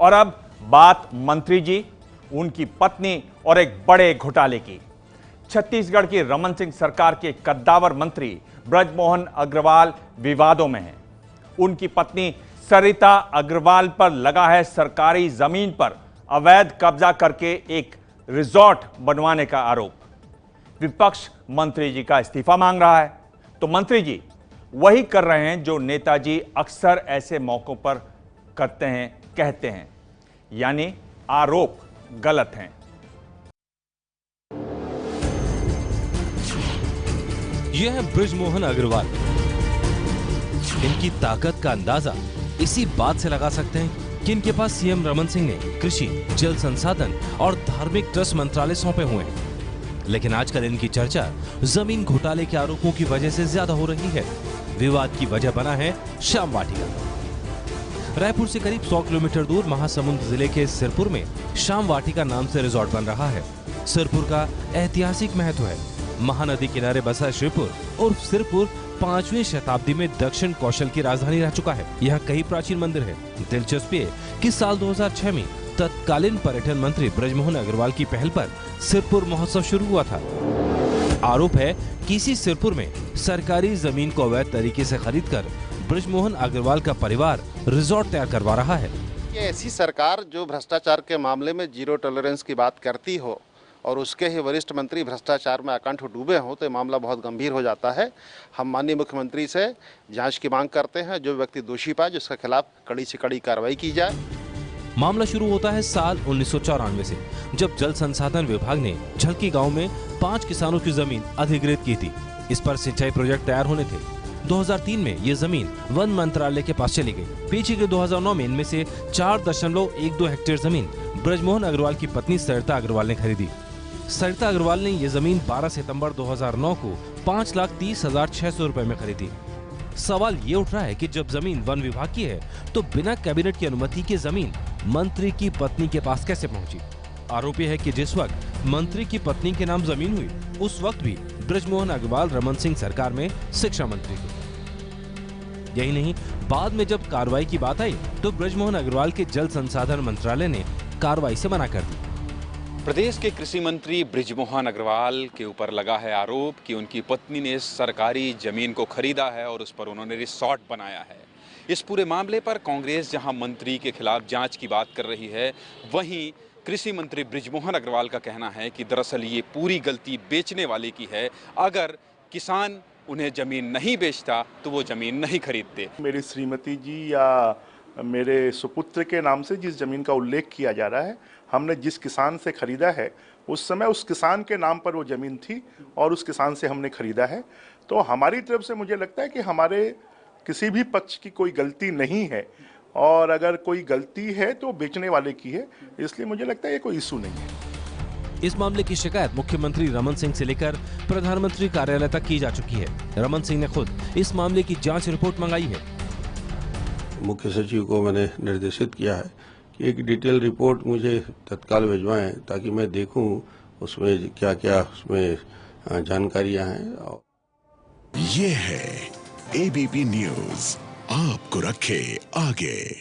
और अब बात मंत्री जी, उनकी पत्नी और एक बड़े घोटाले की। छत्तीसगढ़ की रमन सिंह सरकार के कद्दावर मंत्री ब्रजमोहन अग्रवाल विवादों में हैं। उनकी पत्नी सरिता अग्रवाल पर लगा है सरकारी जमीन पर अवैध कब्जा करके एक रिजॉर्ट बनवाने का आरोप। विपक्ष मंत्री जी का इस्तीफा मांग रहा है, तो मंत्री जी वही कर रहे हैं जो नेताजी अक्सर ऐसे मौकों पर करते हैं, कहते हैं, यानी आरोप गलत हैं। यह है ब्रजमोहन अग्रवाल। इनकी ताकत का अंदाजा इसी बात से लगा सकते हैं कि इनके पास सीएम रमन सिंह ने कृषि, जल संसाधन और धार्मिक ट्रस्ट मंत्रालय सौंपे हुए हैं। लेकिन आजकल इनकी चर्चा जमीन घोटाले के आरोपों की वजह से ज्यादा हो रही है। विवाद की वजह बना है श्याम वाटिका। रायपुर से करीब 100 किलोमीटर दूर महासमुंद जिले के सिरपुर में श्याम वाटिका नाम से रिजॉर्ट बन रहा है। सिरपुर का ऐतिहासिक महत्व है। महानदी किनारे बसा श्रीपुर और सिरपुर 5वीं शताब्दी में दक्षिण कौशल की राजधानी रह चुका है। यहाँ कई प्राचीन मंदिर है। दिलचस्पी है कि साल 2006 में तत्कालीन पर्यटन मंत्री ब्रजमोहन अग्रवाल की पहल पर सिरपुर महोत्सव शुरू हुआ था। आरोप है कि इसी सिरपुर में सरकारी जमीन को अवैध तरीके से खरीदकर ब्रजमोहन अग्रवाल का परिवार रिजॉर्ट तैयार करवा रहा है। ये ऐसी सरकार जो भ्रष्टाचार के मामले में जीरो टॉलरेंस की बात करती हो और उसके ही वरिष्ठ मंत्री भ्रष्टाचार में अकंठ डूबे हों तो ये मामला बहुत गंभीर हो जाता है। हम माननीय मुख्यमंत्री से जांच की मांग करते हैं। जो व्यक्ति दोषी पाए जिसके खिलाफ कड़ी से कड़ी कार्रवाई की जाए। मामला शुरू होता है साल 1994 से, जब जल संसाधन विभाग ने झलकी गांव में 5 किसानों की जमीन अधिग्रहित की थी। इस पर सिंचाई प्रोजेक्ट तैयार होने थे। 2003 में ये जमीन वन मंत्रालय के पास चली गई। पीछे के 2009 में इनमें से 4.12 हेक्टेयर जमीन ब्रजमोहन अग्रवाल की पत्नी सरिता अग्रवाल ने खरीदी। सरिता अग्रवाल ने ये जमीन 12 सितंबर 2009 को 5,30,600 रुपए में खरीदी। सवाल ये उठ रहा है कि जब जमीन वन विभाग की है तो बिना कैबिनेट की अनुमति के जमीन मंत्री की पत्नी के पास कैसे पहुंची? आरोप है कि जिस वक्त मंत्री की पत्नी के नाम जमीन हुई, उस वक्त भी ब्रजमोहन अग्रवाल रमन सिंह सरकार में शिक्षा मंत्री थे। यही नहीं, बाद में जब कार्रवाई की बात आई तो ब्रजमोहन अग्रवाल के जल संसाधन मंत्रालय ने कार्रवाई से मना कर दी। प्रदेश के कृषि मंत्री ब्रजमोहन अग्रवाल के ऊपर लगा है आरोप कि उनकी पत्नी ने सरकारी जमीन को खरीदा है और उस पर उन्होंने रिसॉर्ट बनाया है। इस पूरे मामले पर कांग्रेस जहां मंत्री के खिलाफ जांच की बात कर रही है, वहीं कृषि मंत्री ब्रजमोहन अग्रवाल का कहना है कि दरअसल ये पूरी गलती बेचने वाले की है। अगर किसान उन्हें जमीन नहीं बेचता तो वो जमीन नहीं खरीदते। मेरी श्रीमती जी या मेरे सुपुत्र के नाम से जिस जमीन का उल्लेख किया जा रहा है, हमने जिस किसान से खरीदा है उस समय उस किसान के नाम पर वो जमीन थी और उस किसान से हमने खरीदा है। तो हमारी तरफ से मुझे लगता है कि हमारे किसी भी पक्ष की कोई गलती नहीं है, और अगर कोई गलती है तो बेचने वाले की है। इसलिए मुझे लगता है ये कोई इशू नहीं है। इस मामले की शिकायत मुख्यमंत्री रमन सिंह से लेकर प्रधानमंत्री कार्यालय तक की जा चुकी है। रमन सिंह ने खुद इस मामले की जांच रिपोर्ट मंगाई है। मुख्य सचिव को मैंने निर्देशित किया है कि एक डिटेल रिपोर्ट मुझे तत्काल भिजवाएं ताकि मैं देखूं उसमें क्या क्या उसमें जानकारियां हैं। ये है एबीपी न्यूज़, आपको रखे आगे।